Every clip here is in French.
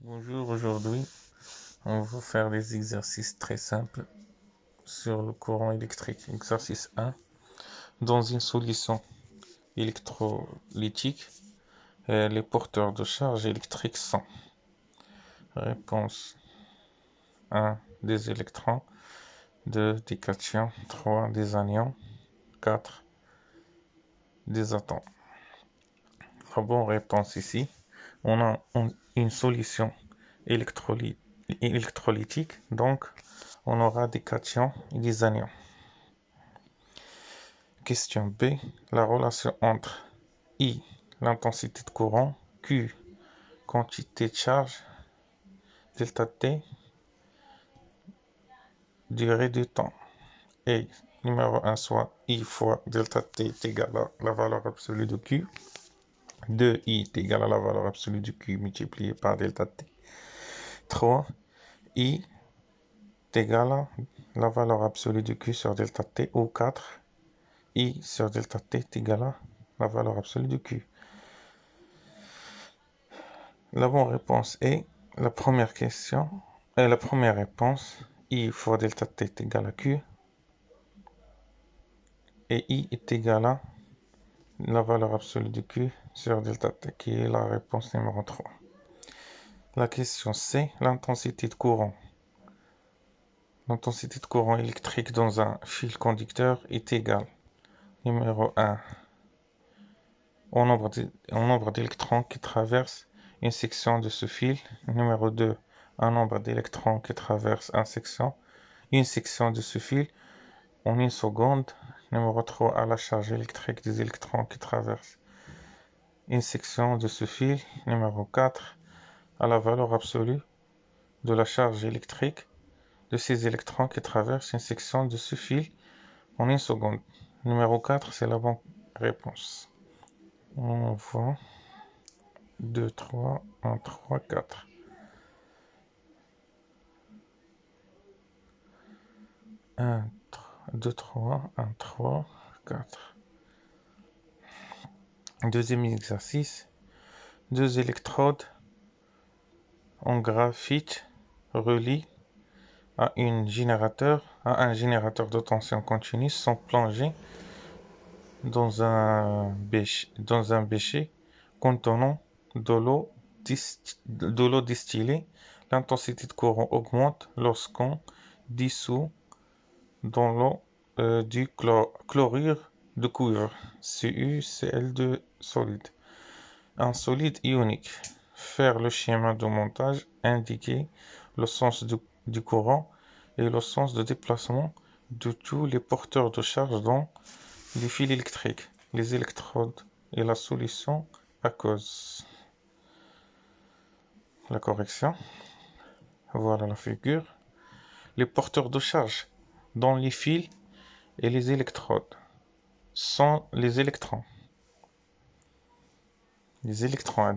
Bonjour, aujourd'hui, on va faire des exercices très simples sur le courant électrique. Exercice 1. Dans une solution électrolytique, les porteurs de charge électrique sont réponse 1 des électrons, 2 des cations, 3 des anions, 4 des atomes. La bonne réponse ici, on a une solution électrolytique, donc on aura des cations et des anions. Question B. La relation entre I, l'intensité de courant, Q, quantité de charge, delta T, durée du temps. Et numéro 1, soit I fois delta T est égal à la valeur absolue de Q. 2I est égal à la valeur absolue de Q multiplié par delta T. 3. I est égal à la valeur absolue de Q sur delta T. Ou 4. I sur delta T est égal à la valeur absolue de Q. La bonne réponse est la première question. La première réponse, I fois delta T est égal à Q. Et I est égal à la valeur absolue de Q sur delta T, qui est la réponse numéro 3. La question C, l'intensité de courant. L'intensité de courant électrique dans un fil conducteur est égale, numéro 1, au nombre d'électrons qui traversent une section de ce fil. Numéro 2, un nombre d'électrons qui traversent une section de ce fil en une seconde. Numéro 3, à la charge électrique des électrons qui traversent une section de ce fil. Numéro 4, à la valeur absolue de la charge électrique de ces électrons qui traversent une section de ce fil en une seconde. Numéro 4, c'est la bonne réponse. On voit 2, 3, 1, 3, 4. 1, 2, 3, 1, 3, 4. Deuxième exercice. Deux électrodes en graphite relient à un générateur de tension continue sont plongés dans un bécher contenant de l'eau distillée. L'intensité de courant augmente lorsqu'on dissout dans l'eau du chlorure de cuivre, CuCl2 solide, un solide ionique. Faire le schéma de montage, indiquer le sens du courant et le sens de déplacement de tous les porteurs de charge dans les fils électriques, les électrodes et la solution aqueuse. La correction. Voilà la figure. Les porteurs de charge dans les fils et les électrodes sont les électrons. Les électrons,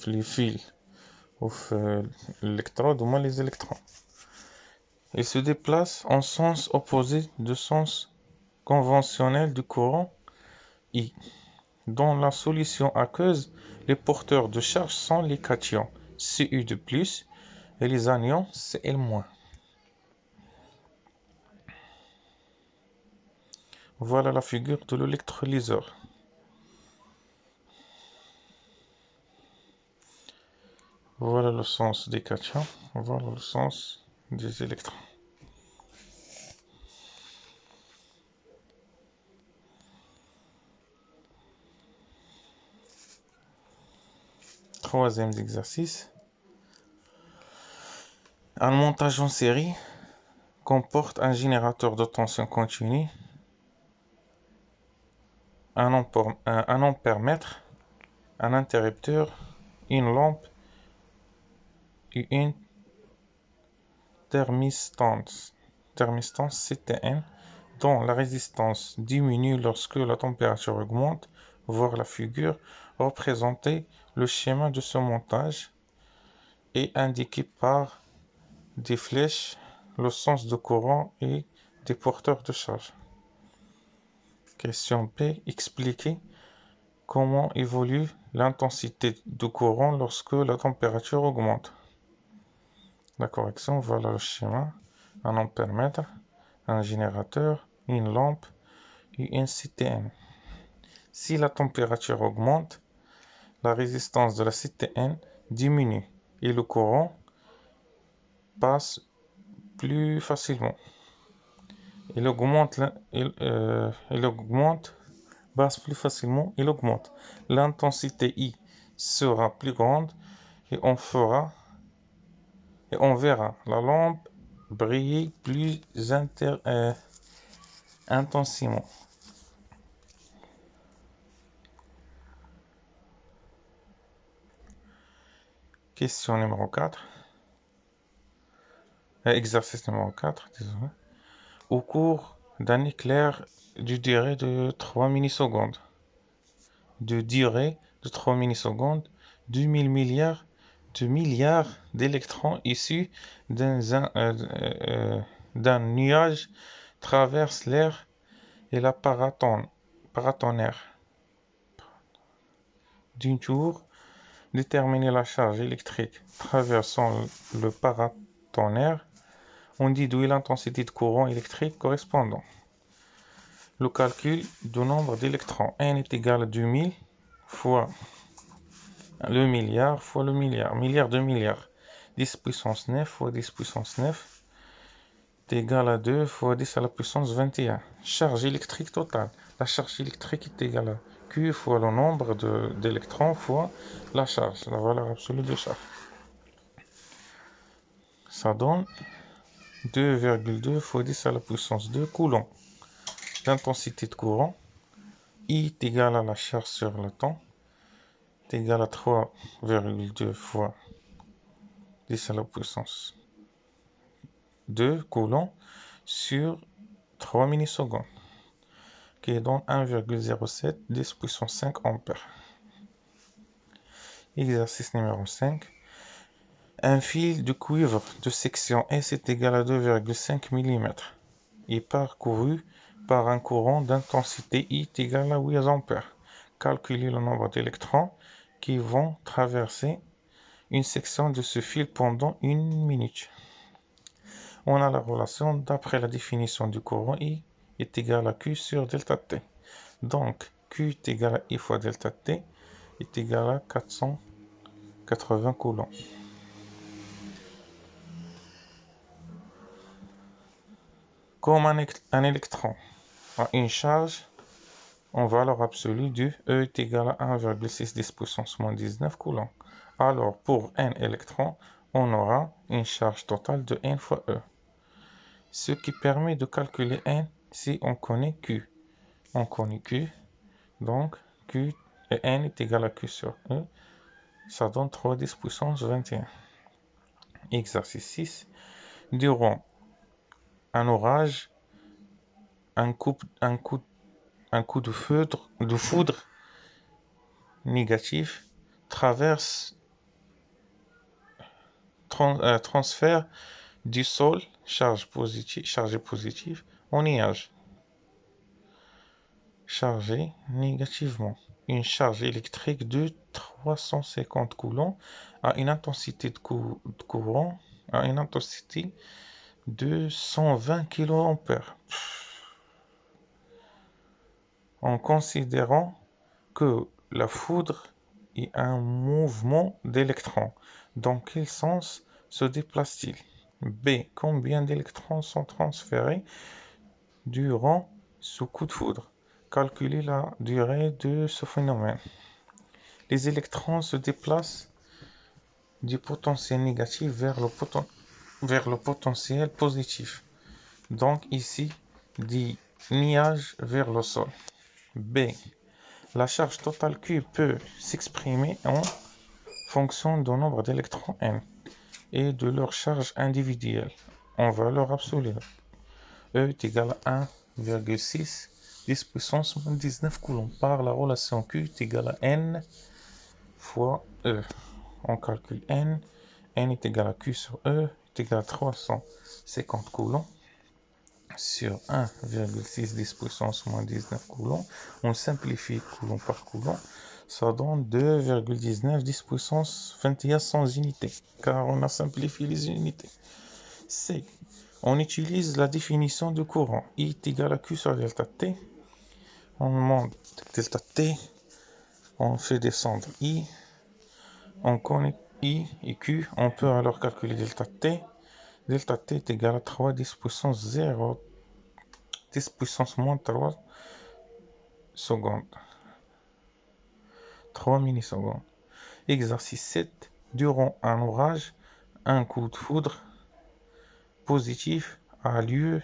les fils ou l'électrode, ou moins les électrons. Ils se déplacent en sens opposé du sens conventionnel du courant I. Dans la solution aqueuse, les porteurs de charge sont les cations Cu de plus et les anions Cl-. Voilà la figure de l'électrolyseur. Voilà le sens des cations, voilà le sens des électrons. Troisième exercice. Un montage en série comporte un générateur de tension continue, un ampèremètre, un interrupteur, une lampe et une thermistance CTN dont la résistance diminue lorsque la température augmente. Voir la figure, représenter le schéma de ce montage et indiquer par des flèches le sens de courant et des porteurs de charge. Question B. Expliquer comment évolue l'intensité du courant lorsque la température augmente. La correction, voilà le schéma. Un ampère-mètre, un générateur, une lampe et un CTN. Si la température augmente, la résistance de la CTN diminue et le courant passe plus facilement. Il augmente, passe plus facilement, il augmente. L'intensité I sera plus grande et on verra la lampe briller plus intensément. Question numéro 4. Exercice numéro 4, désolé. Au cours d'un éclair de durée de 3 millisecondes, 2000 milliards de milliards d'électrons issus d'un nuage traversent l'air et la paratonnerre. D'une tour, déterminer la charge électrique traversant le paratonnerre. On déduit l'intensité de courant électrique correspondant. Le calcul du nombre d'électrons. N est égal à 2000 fois le milliard fois le milliard. Milliard de milliards. 10 puissance 9 fois 10 puissance 9 est égal à 2 fois 10 à la puissance 21. Charge électrique totale. La charge électrique est égale à Q fois le nombre d'électrons fois la charge, la valeur absolue de charge. Ça donne 2,2 fois 10 à la puissance 2 coulombs. L'intensité de courant, I est égal à la charge sur le temps, est égal à 3,2 fois 10 à la puissance 2 coulombs sur 3 millisecondes, qui donne 1,07 10 puissance 5 ampères. Exercice numéro 5. Un fil de cuivre de section S est égal à 2,5 mm et parcouru par un courant d'intensité I est égal à 8 ampères. Calculez le nombre d'électrons qui vont traverser une section de ce fil pendant 1 minute. On a la relation d'après la définition du courant I est égal à Q sur delta T. Donc, Q est égal à I fois delta T est égal à 480 coulombs. Comme un électron a une charge en valeur absolue du E est égal à 1,6 puissance moins 19 coulombs. Alors, pour n électrons, on aura une charge totale de n fois E. Ce qui permet de calculer n si on connaît Q. On connaît Q, donc Q et n est égal à Q sur E. Ça donne 3,10 puissance 21. Exercice 6. Durant un orage, un coup de foudre négatif transfère du sol chargé positif au nuage chargé négativement. Une charge électrique de 350 coulombs à une intensité de courant à une intensité de 120 kA. En considérant que la foudre est un mouvement d'électrons, dans quel sens se déplace-t-il? B. Combien d'électrons sont transférés durant ce coup de foudre? Calculer la durée de ce phénomène. Les électrons se déplacent du potentiel négatif vers le potentiel positif. Donc ici, du nuage vers le sol. B. La charge totale Q peut s'exprimer en fonction du nombre d'électrons n et de leur charge individuelle en valeur absolue. E est égal à 1,6 10 puissance moins 19 coulombs par la relation Q est égal à n fois E. On calcule n est égal à Q sur E est égal à 350 coulombs sur 1,6 10 puissance moins 19 coulombs. On simplifie coulomb par coulomb. Ça donne 2,19 10 puissance 21 sans unité, car on a simplifié les unités. C. On utilise la définition de courant. I est égal à Q sur delta T. On monte delta T. On fait descendre I. On connaît I et Q. On peut alors calculer delta T. Delta T est égal à 3 10 puissance 0 10 puissance moins 3 secondes. 3 millisecondes. Exercice 7. Durant un orage, un coup de foudre positif a lieu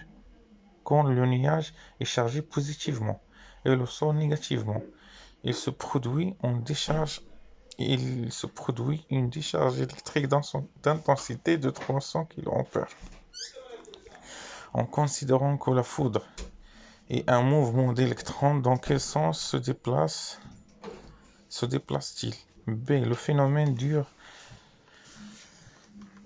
quand le nuage est chargé positivement et le sol négativement. Il se produit une décharge électrique d'intensité de 300 kA. En considérant que la foudre est un mouvement d'électrons, dans quel sens se déplace-t-il? B. Le phénomène dure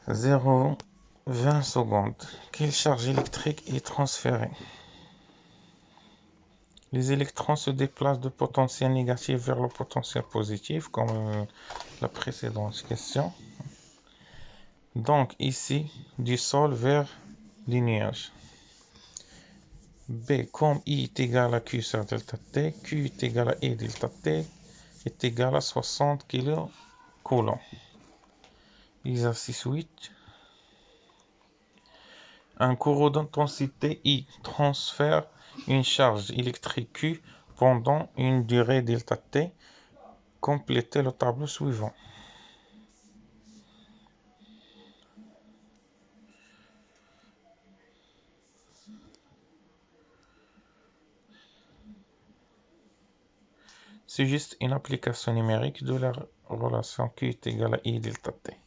0,20 secondes. Quelle charge électrique est transférée? Les électrons se déplacent de potentiel négatif vers le potentiel positif, comme la précédente question. Donc ici, du sol vers les nuages. B. Comme I est égal à Q sur delta T, Q est égal à E delta T est égal à 60 kg. Exercice 8. Un courant d'intensité I transfère une charge électrique Q pendant une durée delta T. Complétez le tableau suivant. C'est juste une application numérique de la relation Q est égal à I delta T.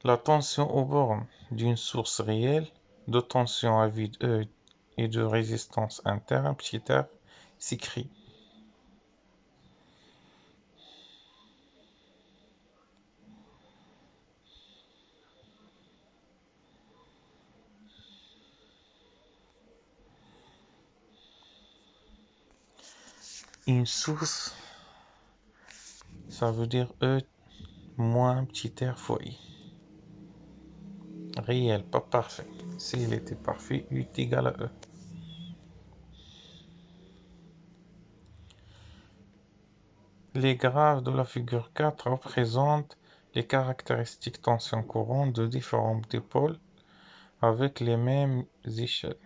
La tension aux bornes d'une source réelle de tension à vide E et de résistance interne petit r s'écrit. Une source, ça veut dire E moins petit r fois I. Réel, pas parfait. S'il était parfait, U est égal à E. Les graphes de la figure 4 représentent les caractéristiques tension-courant de différents dipôles avec les mêmes échelles.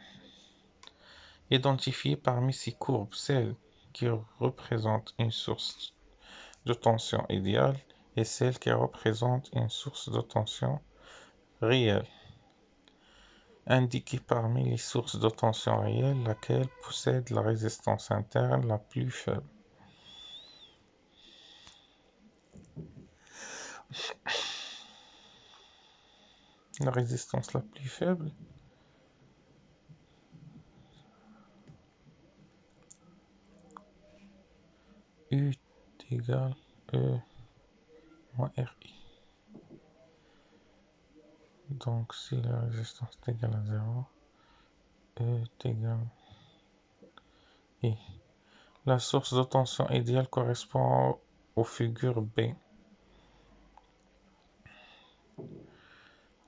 Identifiez parmi ces courbes celle qui représente une source de tension idéale et celle qui représente une source de tension réelle. Indiquez parmi les sources de tension réelle laquelle possède la résistance interne la plus faible. La résistance la plus faible, U égale E moins RI. Donc si la résistance est égale à 0, E est égal à I. La source de tension idéale correspond aux figures B.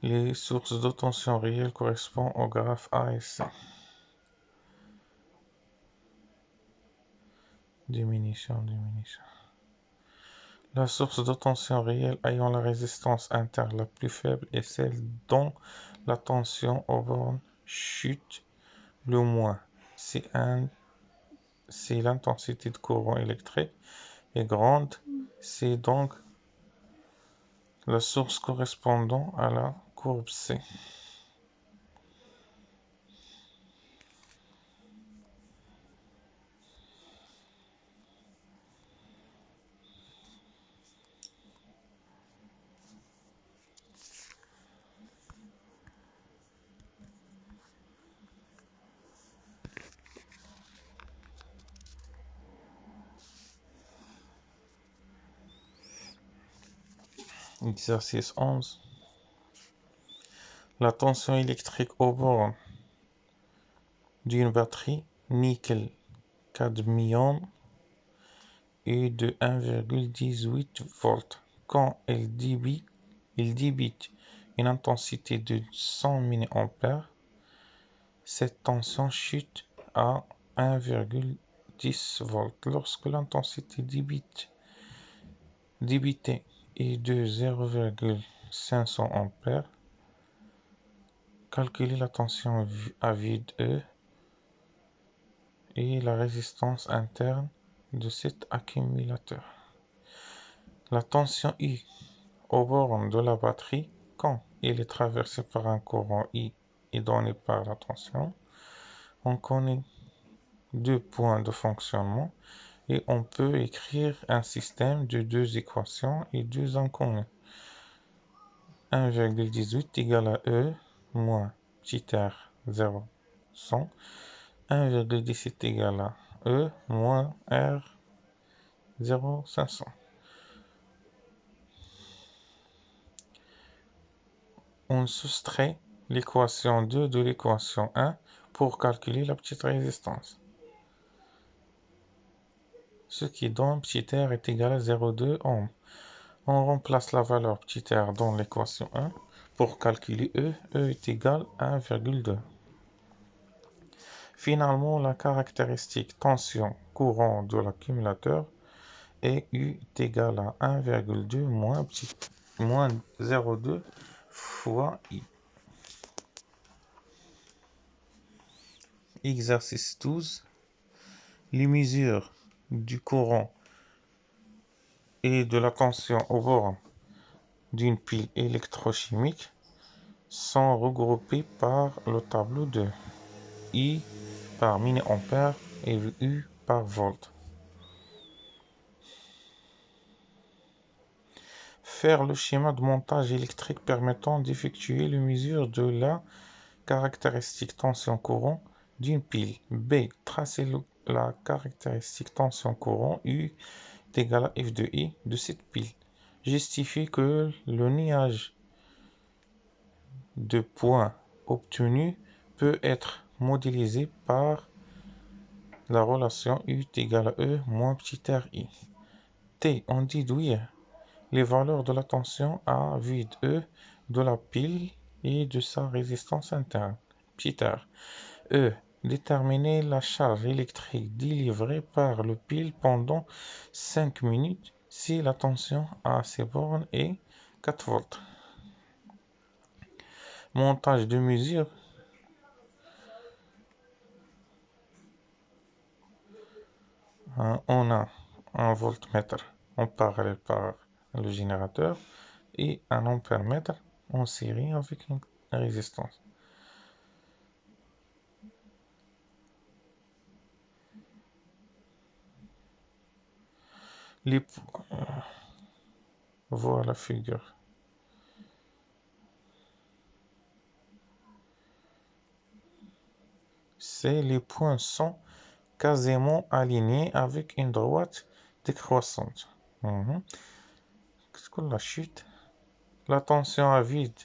Les sources de tension réelles correspondent au graphe A et C. Diminution. La source de tension réelle ayant la résistance interne la plus faible est celle dont la tension aux bornes chute le moins. Si l'intensité de courant électrique est grande, c'est donc la source correspondant à la courbe C. Exercice 11. La tension électrique aux bornes d'une batterie nickel-cadmium est de 1,18 volts. Quand elle débite une intensité de 100 mA, cette tension chute à 1,10 volts. Lorsque l'intensité débitée est de 0,500 A, calculez la tension à vide E et la résistance interne de cet accumulateur. La tension I au bornes de la batterie, quand il est traversé par un courant I est donnée par la tension. On connaît deux points de fonctionnement et on peut écrire un système de deux équations et deux inconnues. 1,18 égale à E moins petit r 0,100. 1,17 égale à E moins R 0,500. On soustrait l'équation 2 de l'équation 1 pour calculer la petite résistance. Ce qui donne petit r est égal à 0,2 ohm. On remplace la valeur petit r dans l'équation 1 pour calculer E. E est égal à 1,2. Finalement, la caractéristique tension courant de l'accumulateur est U est égal à 1,2 moins 0,2 fois I. Exercice 12. Les mesures du courant et de la tension aux bornes d'une pile électrochimique sont regroupées par le tableau de I par milliampère et U par volt. Faire le schéma de montage électrique permettant d'effectuer les mesures de la caractéristique tension courant d'une pile. B. Tracer la caractéristique tension courant U est égal à F de I de cette pile. Justifie que le niage de points obtenu peut être modélisé par la relation U est égal à E moins petit r I. T. On déduit les valeurs de la tension à vide E de la pile et de sa résistance interne, petit r. E. Déterminer la charge électrique délivrée par le pile pendant 5 minutes si la tension à ces bornes est 4 volts. Montage de mesure. On a un voltmètre en parallèle par le générateur et un ampèremètre en série avec une résistance. Voilà la figure. Les points sont quasiment alignés avec une droite décroissante. Qu'est-ce que la chute? La tension à vide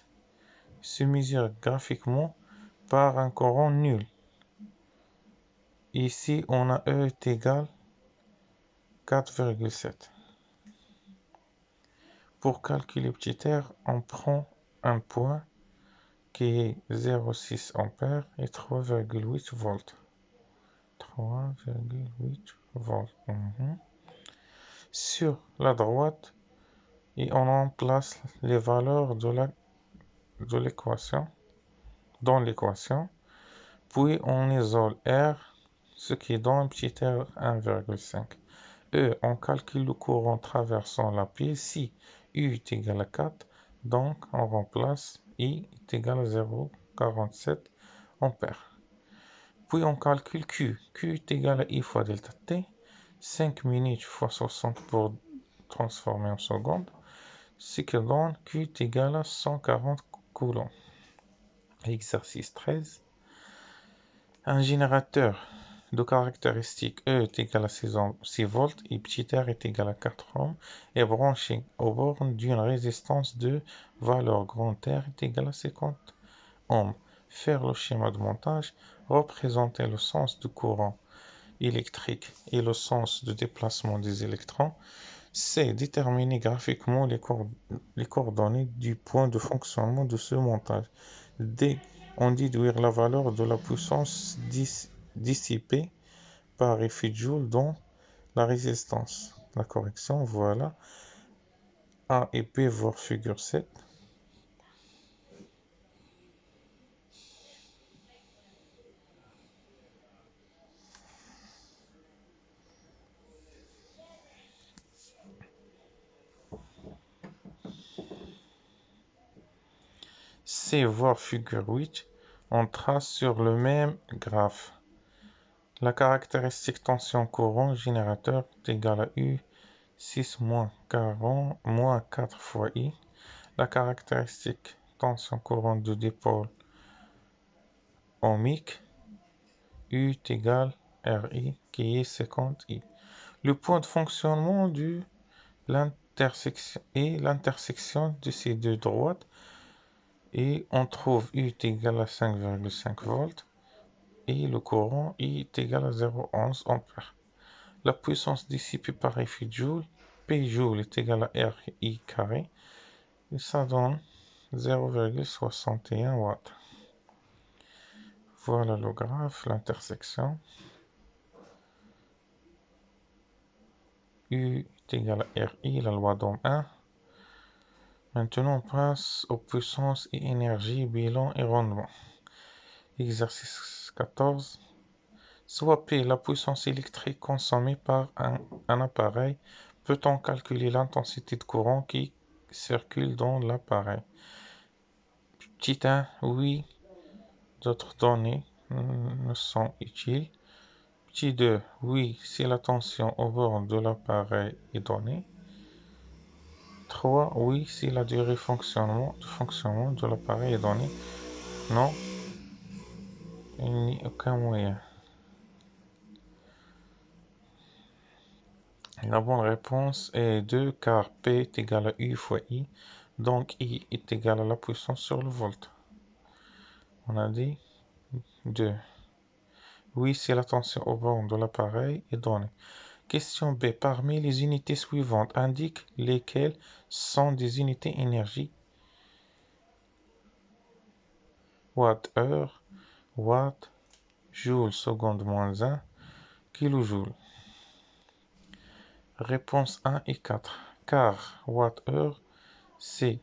se mesure graphiquement par un courant nul. Ici, on a E est égal à 4,7. Pour calculer petit r, on prend un point qui est 0,6 ampères et 3,8 volts. 3,8 volts. Sur la droite, et on remplace les valeurs de l'équation dans l'équation, puis on isole R, ce qui donne petit r 1,5. On calcule le courant traversant la pile si U est égal à 4, Donc, on remplace I est égal à 0,47 ampères. Puis, on calcule Q. Q est égal à I fois delta T. 5 minutes fois 60 pour transformer en secondes. Ce qui donne Q est égal à 140 coulombs. Exercice 13. Un générateur de caractéristiques E est égal à 6 volts et petit r est égal à 4 ohms est branché aux bornes d'une résistance de valeur grand R est égal à 50 ohms. Faire le schéma de montage, représenter le sens du courant électrique et le sens de déplacement des électrons. C. Déterminer graphiquement les coordonnées du point de fonctionnement de ce montage. D. En déduire la valeur de la puissance dissipée par effet Joule dans la résistance. La correction, voilà. A et B voir figure 7. C voir figure 8. On trace sur le même graphe. La caractéristique tension courant générateur est égale à U 6 moins 4 fois I. La caractéristique tension courant de dipôle ohmique U est égal RI qui est 50 I. Le point de fonctionnement de l'intersection de ces deux droites et on trouve U est égal à 5,5 volts et le courant I est égal à 0,11 ampères. La puissance dissipée par effet Joule, P Joule est égal à RI carré et ça donne 0,61 watts. Voilà le graphe, l'intersection. U est égal à RI, la loi d'Ohm 1. Maintenant, on passe aux puissances et énergie, bilan et rendement. Exercice 14. Soit P, la puissance électrique consommée par un appareil. Peut-on calculer l'intensité de courant qui circule dans l'appareil? Petit 1, oui. D'autres données ne sont utiles. Petit 2, oui, si la tension au bord de l'appareil est donnée. 3, oui, si la durée de fonctionnement de l'appareil est donnée. Non, il n'y a aucun moyen. La bonne réponse est 2 car P est égal à U fois I, donc I est égal à la puissance sur le volt. On a dit 2. Oui, si la tension au bord de l'appareil est donnée. Question B. Parmi les unités suivantes, indique lesquelles sont des unités énergie. Watt-heure, watt, joule seconde moins 1, kilojoule. Réponse 1 et 4. Car watt-heure, c'est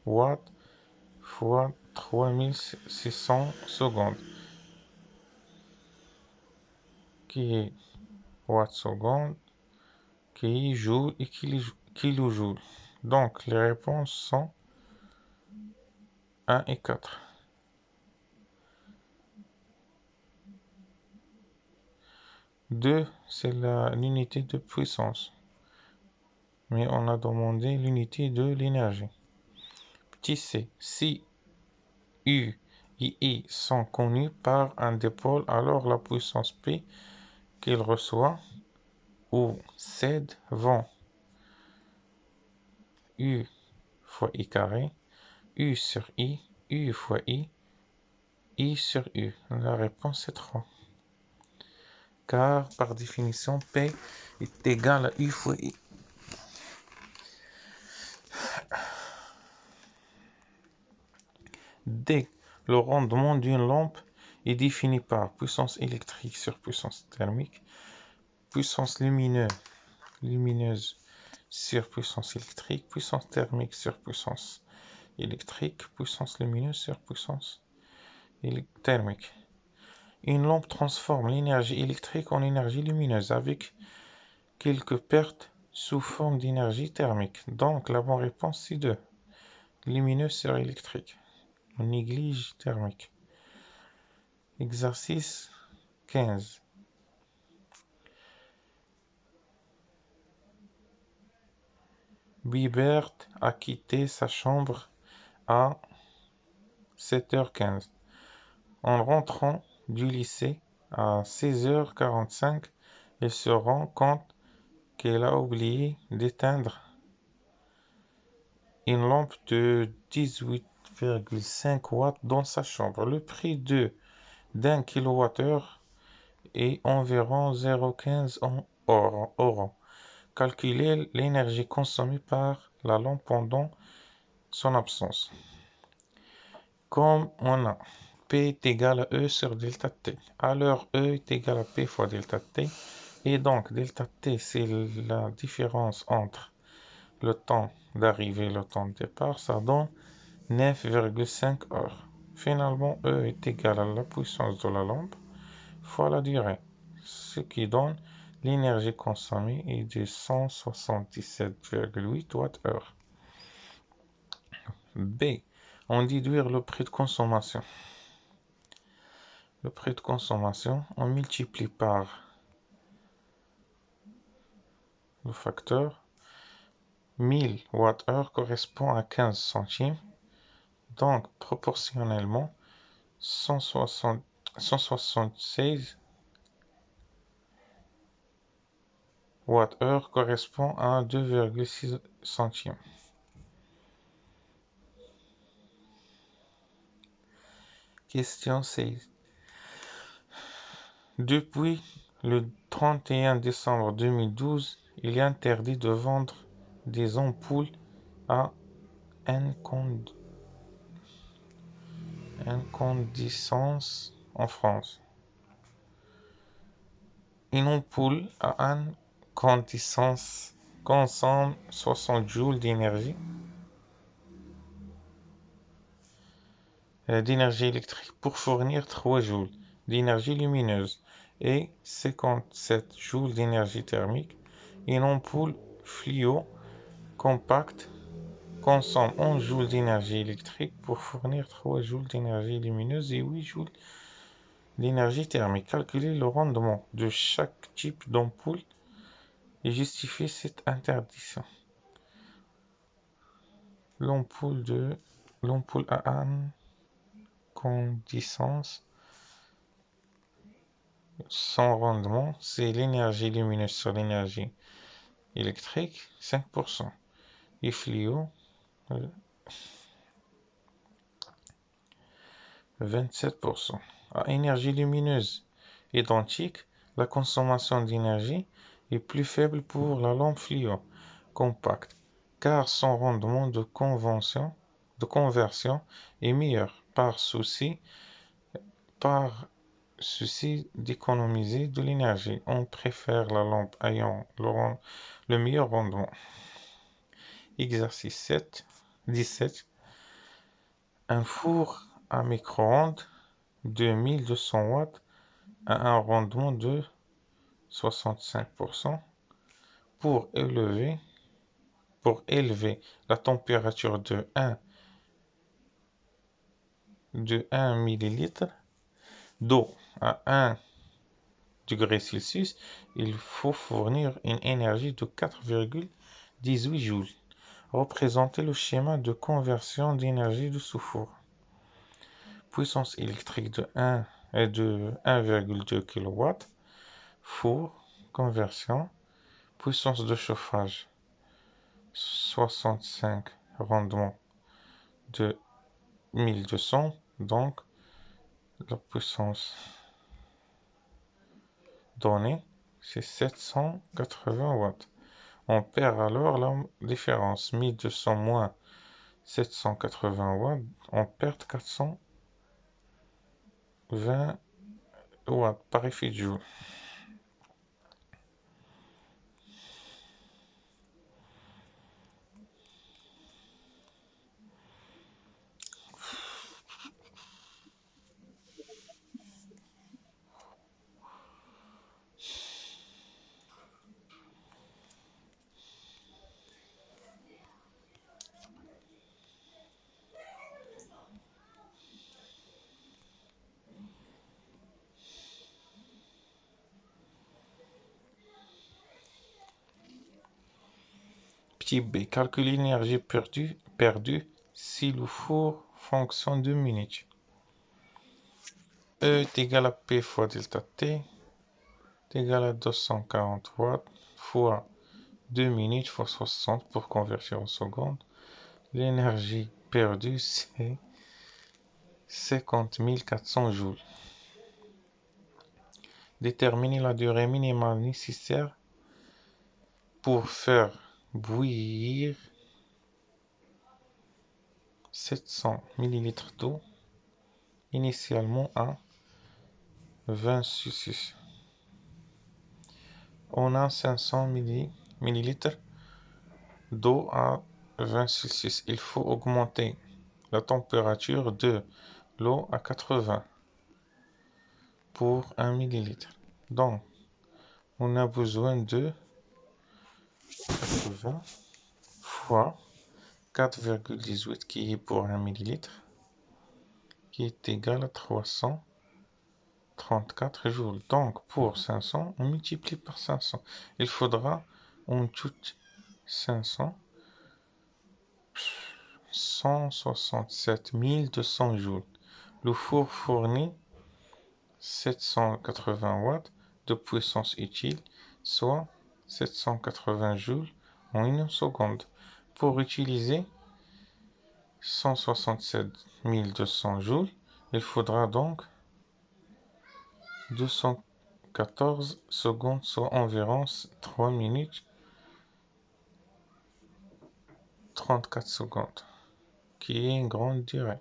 watt fois 3600 secondes, qui est watt-seconde, qui est joule et kilojoule. Donc, les réponses sont 1 et 4. 2, c'est l'unité de puissance. Mais on a demandé l'unité de l'énergie. Petit c, si U et I sont connus par un dipôle, alors la puissance P qu'il reçoit ou cède vont U fois I carré, U sur I, U fois I sur U. La réponse est 3. Car par définition, P est égal à U fois I. D. Le rendement d'une lampe est défini par puissance électrique sur puissance thermique, puissance lumineuse sur puissance électrique, puissance thermique sur puissance électrique, puissance lumineuse sur puissance thermique. Une lampe transforme l'énergie électrique en énergie lumineuse avec quelques pertes sous forme d'énergie thermique. Donc la bonne réponse c'est 2. lumineux sur électrique. On néglige thermique. Exercice 15. Bibert a quitté sa chambre à 7h15. En rentrant du lycée à 16h45, elle se rend compte qu'elle a oublié d'éteindre une lampe de 18,5 watts dans sa chambre. Le prix d'un kilowattheure est environ 0,15 euros. Calculer l'énergie consommée par la lampe pendant son absence. Comme on a P est égal à E sur delta T, alors E est égal à P fois delta T, et donc delta T c'est la différence entre le temps d'arrivée et le temps de départ, ça donne 9,5 heures. Finalement, E est égal à la puissance de la lampe fois la durée, ce qui donne l'énergie consommée est de 177,8 Wh. B. On déduire le prix de consommation. Le prix de consommation, on multiplie par le facteur. 1000 Wh correspond à 15 centimes. Donc, proportionnellement, 176 Wh correspond à 2,6 centimes. Question 16. Depuis le 31 décembre 2012, il est interdit de vendre des ampoules à incandescence en France. Une ampoule à incandescence consomme 60 joules d'énergie électrique pour fournir 3 joules d'énergie lumineuse et 57 joules d'énergie thermique. Une ampoule fluo compacte consomme 11 joules d'énergie électrique pour fournir 3 joules d'énergie lumineuse et 8 joules d'énergie thermique. Calculer le rendement de chaque type d'ampoule et justifier cette interdiction. L'ampoule à incandescence, son rendement, c'est l'énergie lumineuse sur l'énergie électrique, 5%. Et fluo, 27%. À énergie lumineuse identique, la consommation d'énergie est plus faible pour la lampe fluo compacte, car son rendement de conversion est meilleur par souci d'économiser de l'énergie. On préfère la lampe ayant le meilleur rendement. Exercice 17. Un four à micro-ondes de 1200 watts a un rendement de 65%. Pour élever la température de 1 ml d'eau à 1 degré Celsius, il faut fournir une énergie de 4,18 joules. Représenter le schéma de conversion d'énergie de ce four. Puissance électrique de 1,2 kW. Four, conversion. Puissance de chauffage 65, rendement de 1200, donc la puissance donnée c'est 780 watts. On perd alors la différence, 1200 moins 780 watts, on perd 420 watts par effet de joule. Petit b, calculer l'énergie perdue si le four fonctionne 2 minutes. E est égal à P fois delta T est égal à 240 watts fois 2 minutes fois 60 pour convertir en secondes. L'énergie perdue, c'est 50 400 joules. Déterminer la durée minimale nécessaire pour faire bouillir 700 ml d'eau, initialement à 20 Celsius. On a 500 ml d'eau à 20 Celsius. Il faut augmenter la température de l'eau à 80 pour 1 ml. Donc, on a besoin de 80 fois 4,18 qui est pour 1 ml, qui est égal à 334 joules. Donc, pour 500, on multiplie par 500. Il faudra en tout 500, 167 200 joules. Le four fournit 780 watts de puissance utile, soit 780 joules en une seconde. Pour utiliser 167 200 joules, il faudra donc 214 secondes, soit environ 3 minutes 34 secondes, qui est une grande durée.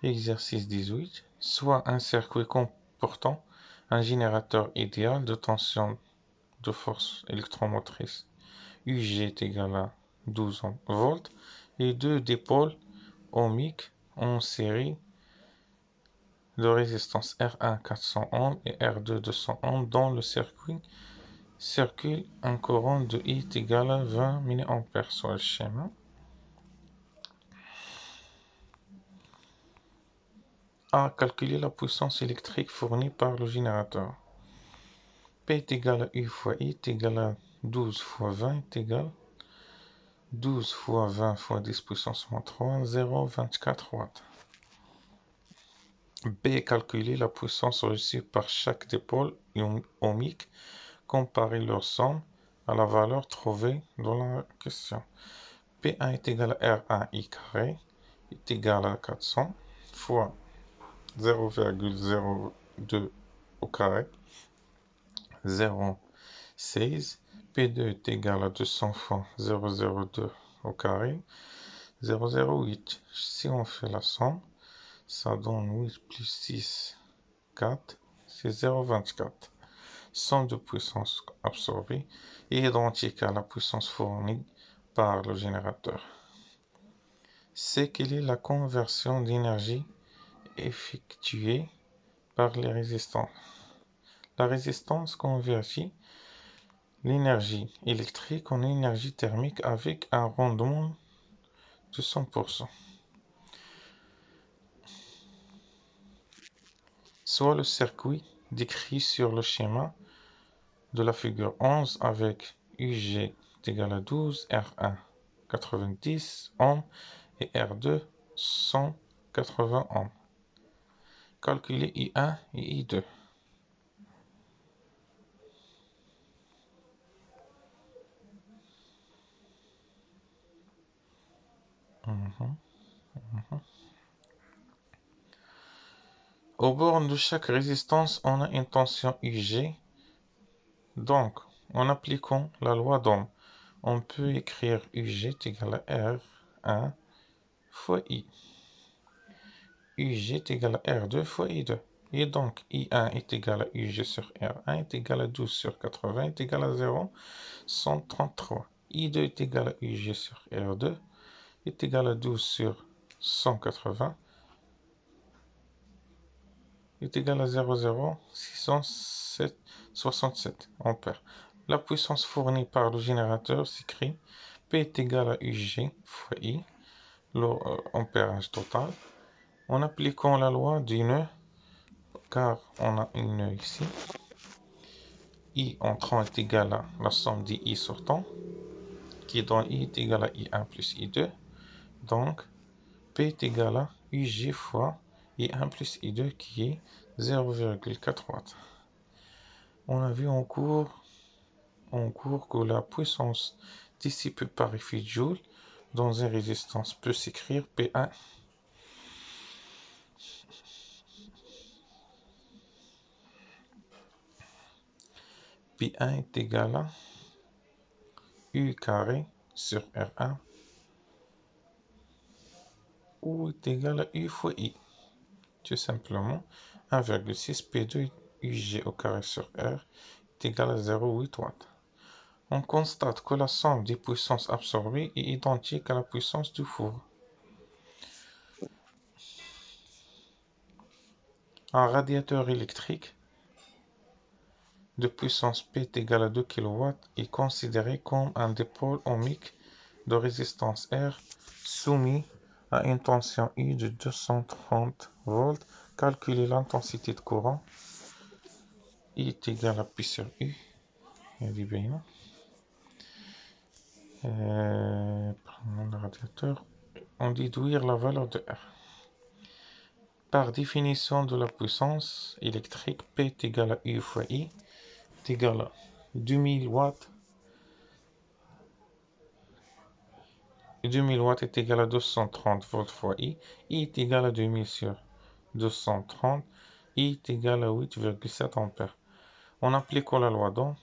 Exercice 18. Soit un circuit comportant un générateur idéal de tension de force électromotrice UG est égal à 12 volts et deux dipôles ohmiques en série de résistance R1 400 ohms et R2 200 ohms dans le circuit circule un courant de I est égal à 20 mA, soit le schéma. A. Calculer la puissance électrique fournie par le générateur. P est égal à U fois I est égal à 12 fois 20 est égal à 12 fois 20 fois 10 puissance moins 3, 0,24 watts. B. Calculer la puissance reçue par chaque dipôle ohmique, comparer leur somme à la valeur trouvée dans la question. P1 est égal à R1I carré est égal à 400 fois 0,02 au carré, 0,16. P2 est égal à 200 fois 0,02 au carré, 0,08. Si on fait la somme, ça donne 8 plus 6, 4, c'est 0,24. Somme de puissance absorbée est identique à la puissance fournie par le générateur. C'est quelle est la conversion d'énergie effectuée par les résistants. La résistance convertit l'énergie électrique en énergie thermique avec un rendement de 100%. Soit le circuit décrit sur le schéma de la figure 11 avec UG est égal à 12, R1 90 ohms et R2 180 ohms. Calculer I1 et I2. Au bord de chaque résistance, on a une tension UG. Donc, en appliquant la loi d'Ohm, on peut écrire UG est égal à R1 fois I. UG est égal à R2 fois I2. Et donc, I1 est égal à UG sur R1 est égal à 12 sur 80 est égal à 0,133. I2 est égal à UG sur R2 est égal à 12 sur 180 est égal à 0,0667 ampères. La puissance fournie par le générateur s'écrit P est égal à UG fois I, l'ampérage total, en appliquant la loi du nœud, car on a une nœud ici. I entrant est égal à la somme d'I sortant. qui donne I est égal à I1 plus I2. Donc, P est égal à UG fois I1 plus I2 qui est 0,4 watts. On a vu en cours que la puissance dissipée par effet Joule dans une résistance peut s'écrire P1 est égal à U carré sur R1 ou est égal à U fois I. Tout simplement, 1,6 P2 UG au carré sur R est égal à 0,8 watts. On constate que la somme des puissances absorbées est identique à la puissance du four. Un radiateur électrique de puissance P est égal à 2 kW est considéré comme un dipôle ohmique de résistance R soumis à une tension I de 230 volts. Calculer l'intensité de courant. I est égal à P sur U. Prenons le radiateur. On déduire la valeur de R. Par définition de la puissance électrique, P est égal à U fois I est égal à 2000 watts. 2000 watts est égal à 230 volts fois I. I est égal à 2000 sur 230. I est égal à 8,7 ampères. En appliquant la loi d'Ohm,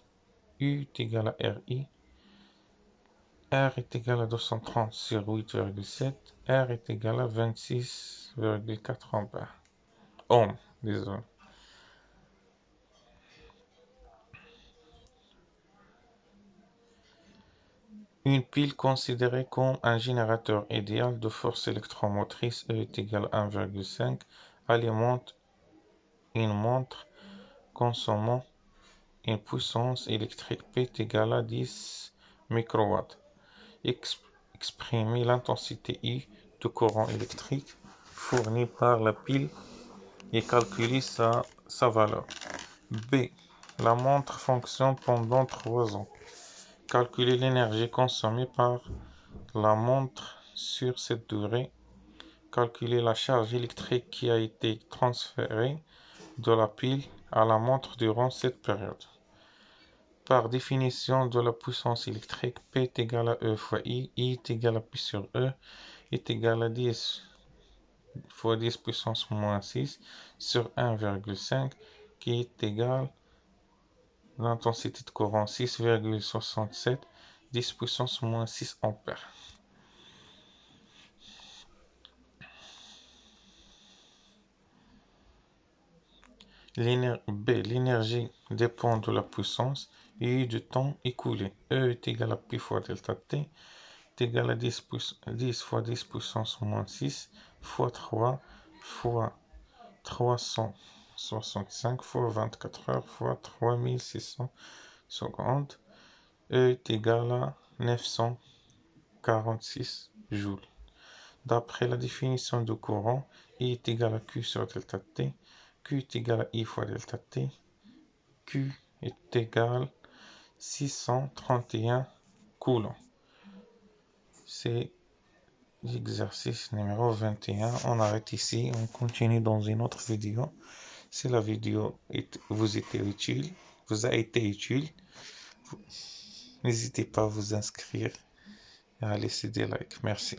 U est égal à RI. R est égal à 230 sur 8,7. R est égal à 26,4 ampères. Ohm, désolé. Une pile considérée comme un générateur idéal de force électromotrice E est égal à 1,5 alimente une montre consommant une puissance électrique P est égale à 10 microwatts. Exprimer l'intensité I de courant électrique fourni par la pile et calculer sa valeur. B. La montre fonctionne pendant 3 ans. Calculer l'énergie consommée par la montre sur cette durée. Calculer la charge électrique qui a été transférée de la pile à la montre durant cette période. Par définition de la puissance électrique, P est égal à E fois I est égal à P sur E, est égal à 10 fois 10 puissance moins 6 sur 1,5, qui est égal à l'intensité de courant 6,67, 10 puissance moins 6 ampères. B. L'énergie dépend de la puissance et du temps écoulé. E est égal à P fois delta T est égal à 10 fois 10 puissance moins 6 fois 3 fois 365 fois 24 heures fois 3600 secondes. E est égal à 946 joules. D'après la définition du courant, I est égal à Q sur delta T. Q est égal à I fois delta T. Q est égal à 631 coulombs. C'est l'exercice numéro 21. On arrête ici. On continue dans une autre vidéo. Si la vidéo vous a été utile, n'hésitez pas à vous inscrire et à laisser des likes. Merci.